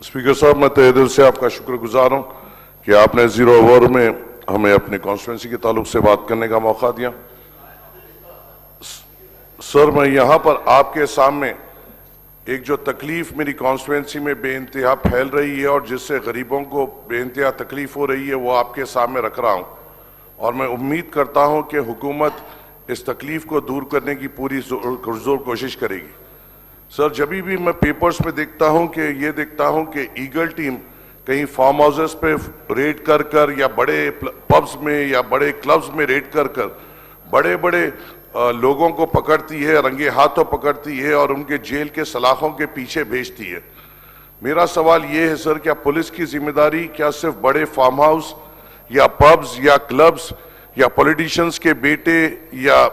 Speaker साहब, मैं तहे दिल से आपका शुक्रगुजार हूं कि आपने जीरो ओवर में हमें अपनी कॉन्स्टिट्यूंसी के ताल्लुक से बात करने का मौका दिया। सर, मैं यहां पर आपके सामने एक जो तकलीफ मेरी कॉन्स्टिट्यूंसी में बेइंतहा फैल रही है और जिससे गरीबों को बेइंतहा तकलीफ हो रही है, वो आपके सामने रख रहा हूं और मैं उम्मीद करता हूं कि हुकूमत इस तकलीफ को दूर करने की पूरी जोर कोशिश करेगी। सर, जब भी मैं पेपर्स में देखता हूं कि ईगल टीम कहीं फार्म हाउसेस पे रेड कर या बड़े पब्स में या बड़े क्लब्स में रेड कर बड़े बड़े लोगों को पकड़ती है, रंगे हाथों पकड़ती है और उनके जेल के सलाखों के पीछे भेजती है। मेरा सवाल ये है सर, क्या पुलिस की जिम्मेदारी क्या सिर्फ बड़े फार्म हाउस या पब्स या क्लब्स या पॉलिटिशियंस के बेटे या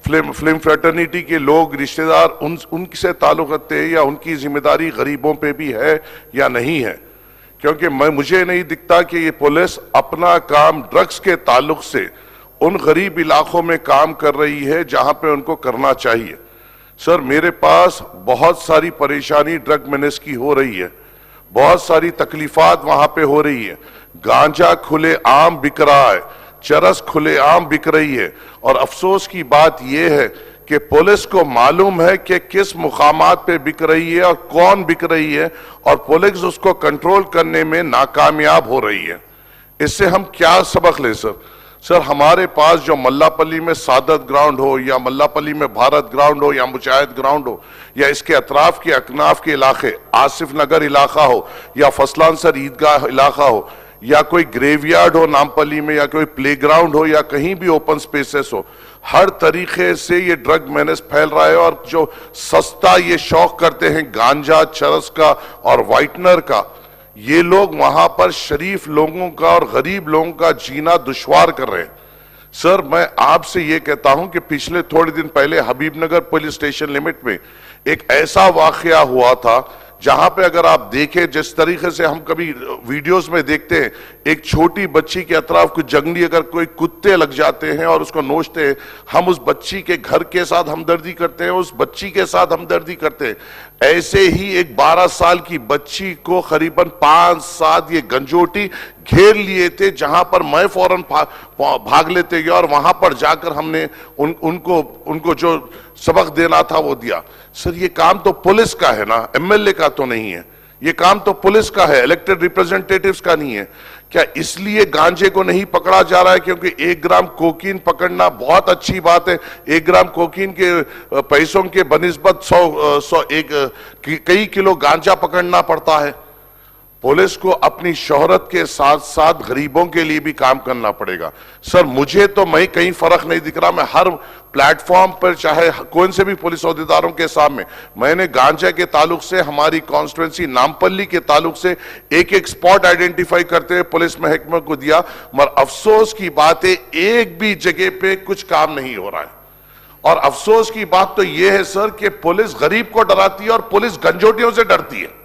फिल्म फ्रेटर्निटी के लोग रिश्तेदार उनसे ताल्लुक रखते हैं, या उनकी जिम्मेदारी गरीबों पे भी है या नहीं है? क्योंकि मुझे नहीं दिखता कि ये पुलिस अपना काम ड्रग्स के ताल्लुक से उन गरीब इलाकों में काम कर रही है जहां पे उनको करना चाहिए। सर, मेरे पास बहुत सारी परेशानी ड्रग मेनेस की हो रही है, बहुत सारी तकलीफात वहां पे हो रही है। गांजा खुले आम बिक रहा है, चरस खुलेआम बिक रही है और अफसोस की बात यह है कि पुलिस को मालूम है कि किस मुकामात पे बिक रही है और कौन बिक रही है और पुलिस उसको कंट्रोल करने में नाकामयाब हो रही है। इससे हम क्या सबक ले सर, हमारे पास जो मल्लापल्ली में सादत ग्राउंड हो या मल्लापल्ली में भारत ग्राउंड हो या मुजाहिद ग्राउंड हो या इसके अतराफ के अकनाफ के इलाके आसिफ नगर इलाका हो या फसलानसर ईदगाह इलाका हो या कोई ग्रेवयार्ड हो नामपल्ली में या कोई प्लेग्राउंड हो या कहीं भी ओपन स्पेसेस हो, हर तरीके से ये ड्रग मेनेस फैल रहा है। और जो सस्ता ये शौक करते हैं गांजा, चरस का और वाइटनर का, ये लोग वहां पर शरीफ लोगों का और गरीब लोगों का जीना दुश्वार कर रहे हैं। सर, मैं आपसे ये कहता हूं कि पिछले थोड़े दिन पहले हबीबनगर पुलिस स्टेशन लिमिट में एक ऐसा वाकया हुआ था जहां पे अगर आप देखें, जिस तरीके से हम कभी वीडियोस में देखते हैं, एक छोटी बच्ची के अतराफ कुछ जंगली अगर कोई कुत्ते लग जाते हैं और उसको नोचते हैं, हम उस बच्ची के घर के साथ हमदर्दी करते हैं, उस बच्ची के साथ हमदर्दी करते हैं। ऐसे ही एक 12 साल की बच्ची को करीबन 5-7 ये गंजोटी घेर लिए थे, जहां पर मैं फौरन भाग लेते गए और वहां पर जाकर हमने उनको जो सबक देना था वो दिया। सर, ये काम तो पुलिस का है ना, एमएलए का तो नहीं है। ये काम तो पुलिस का है, इलेक्टेड रिप्रेजेंटेटिव्स का नहीं है। क्या इसलिए गांजे को नहीं पकड़ा जा रहा है क्योंकि 1 ग्राम कोकीन पकड़ना बहुत अच्छी बात है? 1 ग्राम कोकीन के पैसों के बनिस्बत 100 कई किलो गांजा पकड़ना पड़ता है। पुलिस को अपनी शोहरत के साथ साथ गरीबों के लिए भी काम करना पड़ेगा। सर, मुझे तो कहीं फर्क नहीं दिख रहा। मैं हर प्लेटफॉर्म पर, चाहे कौन से भी पुलिस अहदेदारों के सामने, मैंने गांजा के ताल्लुक से, हमारी कॉन्स्टिट्यूंसी नामपल्ली के ताल्लुक से एक स्पॉट आइडेंटिफाई करते हुए पुलिस महकमे को दिया, मगर अफसोस की बात है एक भी जगह पे कुछ काम नहीं हो रहा है। और अफसोस की बात तो यह है सर कि पुलिस गरीब को डराती है और पुलिस गंजोटियों से डरती है।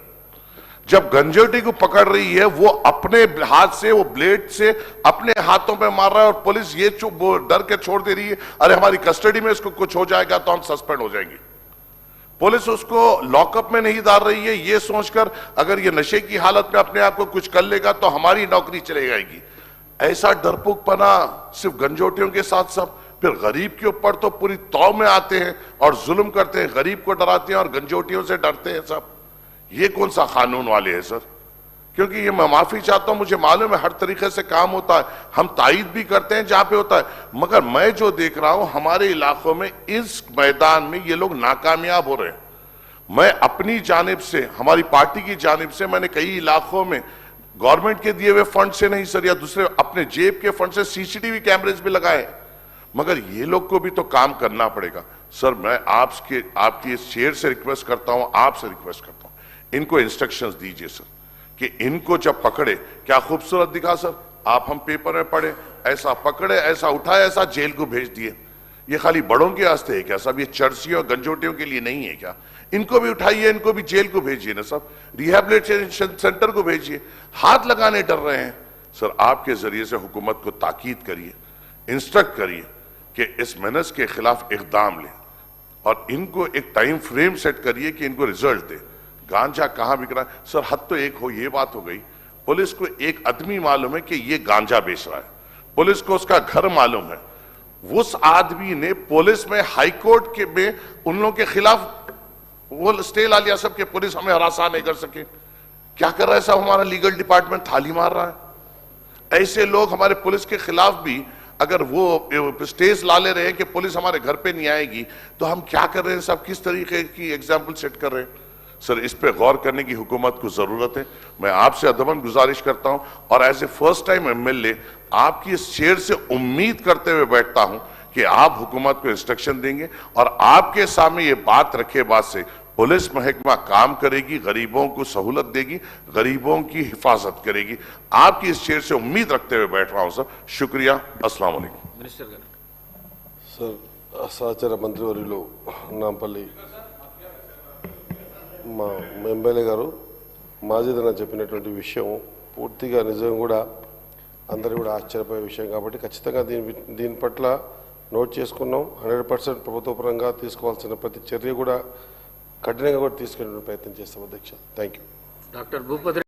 जब गंजोटी को पकड़ रही है, वो अपने हाथ से, वो ब्लेड से अपने हाथों पे मार रहा है और पुलिस ये डर के छोड़ दे रही है, अरे हमारी कस्टडी में इसको कुछ हो जाएगा तो हम सस्पेंड हो जाएंगे। पुलिस उसको लॉकअप में नहीं डाल रही है ये सोचकर अगर ये नशे की हालत में अपने आप को कुछ कर लेगा तो हमारी नौकरी चली जाएगी। ऐसा डरपोकपना सिर्फ गंजोटियों के साथ सब, फिर गरीब के ऊपर तो पूरी तौर में आते हैं और जुल्म करते हैं, गरीब को डराते हैं और गंजोटियों से डरते हैं सब। ये कौन सा कानून वाले हैं सर? क्योंकि ये मैं माफी चाहता हूं, मुझे मालूम है हर तरीके से काम होता है, हम तायद भी करते हैं जहां पे होता है, मगर मैं जो देख रहा हूं हमारे इलाकों में इस मैदान में ये लोग नाकामयाब हो रहे हैं। मैं अपनी जानिब से, हमारी पार्टी की जानिब से, मैंने कई इलाकों में गवर्नमेंट के दिए हुए फंड से नहीं सर, या दूसरे अपने जेब के फंड से सीसीटीवी कैमरेज भी लगाए, मगर ये लोग को भी तो काम करना पड़ेगा। सर, मैं आपकी इस चेयर से रिक्वेस्ट करता हूं, आपसे रिक्वेस्ट करता हूं, इनको इंस्ट्रक्शंस दीजिए सर कि इनको जब पकड़े, क्या खूबसूरत दिखा सर, आप हम पेपर में पढ़े, ऐसा पकड़े, ऐसा उठाए, ऐसा जेल को भेज दिए। ये खाली बड़ों के वास्ते है क्या सब? ये चर्सियों गंजोटियों के लिए नहीं है क्या? इनको भी उठाइए, इनको भी जेल को भेजिए ना सब, रिहैबिलिटेशन सेंटर को भेजिए। हाथ लगाने डर रहे हैं सर। आपके जरिए से हुकूमत को ताकीद करिए, इंस्ट्रक्ट करिए कि इस मेनेस के खिलाफ इकदाम लें और इनको एक टाइम फ्रेम सेट करिए कि इनको रिजल्ट दे। गांजा कहां बिक रहा है? सर हद तो एक हो, ये बात हो गई, पुलिस को एक आदमी मालूम है कि ये गांजा बेच रहा है, पुलिस को उसका घर मालूम है, उस आदमी ने पुलिस में हाईकोर्ट के में उन लोगों के खिलाफ वो स्टे ला लिया सब कि पुलिस हमें हरासा नहीं कर सके। क्या कर रहा है साहब? हमारा लीगल डिपार्टमेंट थाली मार रहा है। ऐसे लोग हमारे पुलिस के खिलाफ भी अगर वो स्टेज ला ले रहे हैं कि पुलिस हमारे घर पे नहीं आएगी, तो हम क्या कर रहे हैं साहब? किस तरीके की एग्जाम्पल सेट कर रहे हैं? सर इस पे गौर करने की हुकूमत को जरूरत है। मैं आपसे अदबन गुजारिश करता हूं और as a first time MLA आपकी इस चेयर से उम्मीद करते हुए बैठता हूं कि आप हुकूमत को इंस्ट्रक्शन देंगे और आपके सामने ये बात रखे बाद से पुलिस महकमा काम करेगी, गरीबों को सहूलत देगी, गरीबों की हिफाजत करेगी। आपकी इस चेयर से उम्मीद रखते हुए बैठ रहा हूं सर। शुक्रिया। अस्सलाम वालेकुम। मिनिस्टर गाరు సార్ సహచర మంత్రివర్యులు నాంపల్లి మా ఎమ్మెల్యే గారు మాజీదన చెప్పినటువంటి విషయం పూర్తిగా నిజం కూడా అందరూ కూడా ఆశ్చర్యపోయే విషయం కాబట్టి ఖచ్చితంగా దీని పట్ల నోట్ చేసుకున్నాం. 100% ప్రభుత్వ పరంగా తీసుకోవాల్సిన ప్రతి చర్య కూడా కఠినంగా కూడా తీసుకునే ప్రయత్నం చేస్తాం అధ్యక్ష. Thank you. డాక్టర్ భూపతి